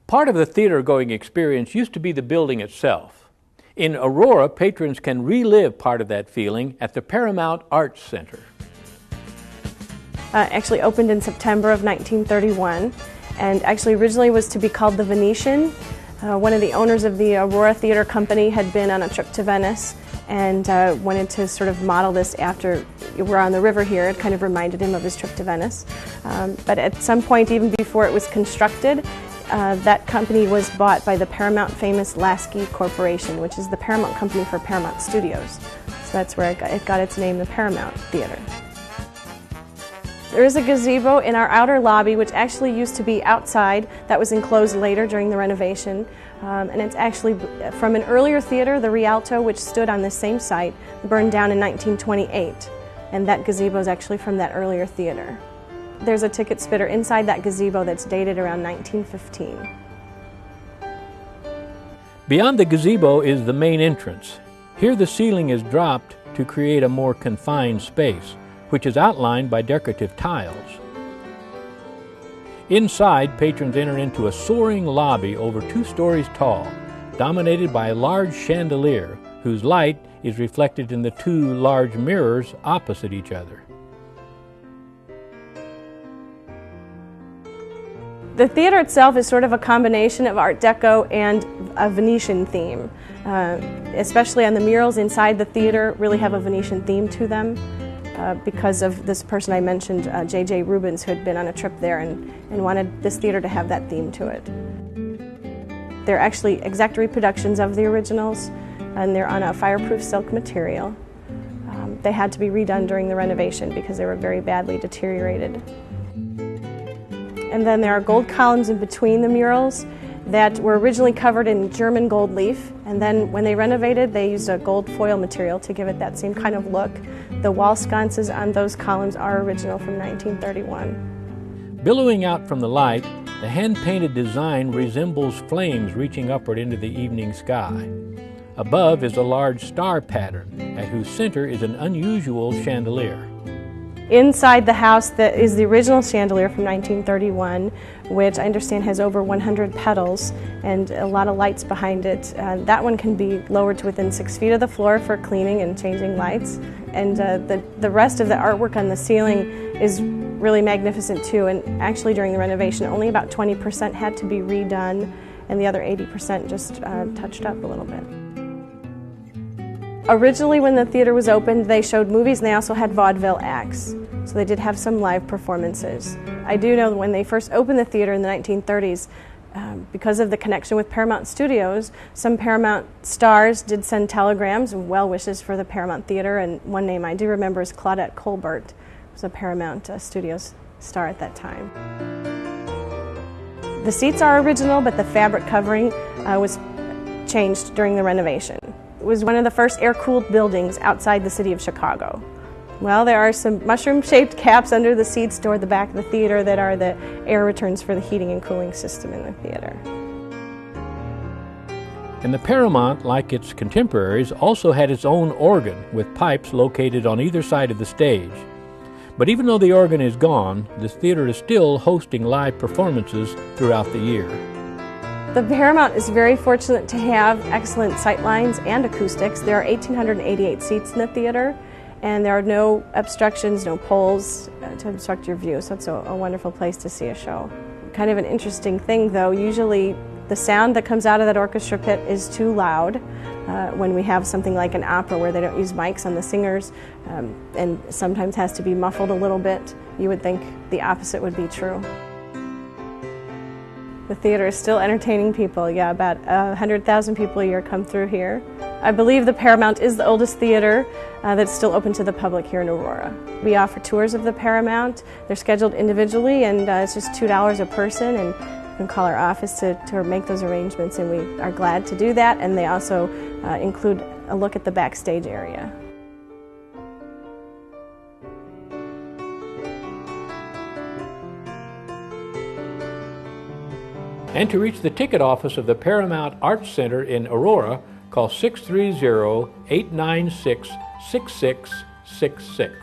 Part of the theater-going experience used to be the building itself. In Aurora, patrons can relive part of that feeling at the Paramount Art Center. Actually opened in September of 1931, and actually originally was to be called the Venetian. One of the owners of the Aurora Theater Company had been on a trip to Venice and wanted to sort of model this after we're on the river here. It kind of reminded him of his trip to Venice. But at some point, even before it was constructed, that company was bought by the Paramount famous Lasky Corporation, which is the Paramount company for Paramount Studios. So that's where it got its name, the Paramount Theater. There is a gazebo in our outer lobby, which actually used to be outside. That was enclosed later during the renovation. And it's actually from an earlier theater, the Rialto, which stood on this same site, burned down in 1928. And that gazebo is actually from that earlier theater. There's a ticket spitter inside that gazebo that's dated around 1915. Beyond the gazebo is the main entrance. Here the ceiling is dropped to create a more confined space, which is outlined by decorative tiles. Inside, patrons enter into a soaring lobby over 2 stories tall, dominated by a large chandelier, whose light is reflected in the 2 large mirrors opposite each other. The theater itself is sort of a combination of Art Deco and a Venetian theme. Especially on the murals inside the theater really have a Venetian theme to them. Because of this person I mentioned, J.J. Rubens, who had been on a trip there and wanted this theater to have that theme to it. They're actually exact reproductions of the originals, and they're on a fireproof silk material. They had to be redone during the renovation because they were very badly deteriorated. And then there are gold columns in between the murals that were originally covered in German gold leaf, and then when they renovated, they used a gold foil material to give it that same kind of look. The wall sconces on those columns are original from 1931. Billowing out from the light, the hand-painted design resembles flames reaching upward into the evening sky. Above is a large star pattern, at whose center is an unusual chandelier. Inside the house that is the original chandelier from 1931, which I understand has over 100 petals and a lot of lights behind it. That one can be lowered to within 6 feet of the floor for cleaning and changing lights. And the rest of the artwork on the ceiling is really magnificent too, and actually during the renovation only about 20% had to be redone and the other 80% just touched up a little bit. Originally, when the theater was opened, they showed movies and they also had vaudeville acts. So they did have some live performances. I do know that when they first opened the theater in the 1930s, because of the connection with Paramount Studios, some Paramount stars did send telegrams and well wishes for the Paramount Theater, and one name I do remember is Claudette Colbert, who was a Paramount Studios star at that time. The seats are original, but the fabric covering was changed during the renovation. It was one of the first air-cooled buildings outside the city of Chicago. Well, there are some mushroom-shaped caps under the seats toward the back of the theater that are the air returns for the heating and cooling system in the theater. And the Paramount, like its contemporaries, also had its own organ with pipes located on either side of the stage. But even though the organ is gone, this theater is still hosting live performances throughout the year. The Paramount is very fortunate to have excellent sight lines and acoustics. There are 1,888 seats in the theater, and there are no obstructions, no poles to obstruct your view, so it's a wonderful place to see a show. Kind of an interesting thing though, usually the sound that comes out of that orchestra pit is too loud when we have something like an opera where they don't use mics on the singers and sometimes has to be muffled a little bit. You would think the opposite would be true. The theater is still entertaining people. Yeah, about 100,000 people a year come through here. I believe the Paramount is the oldest theater that's still open to the public here in Aurora. We offer tours of the Paramount. They're scheduled individually, and it's just $2 a person, and you can call our office to make those arrangements, and we are glad to do that. And they also include a look at the backstage area. And to reach the ticket office of the Paramount Art Center in Aurora, call 630-896-6666.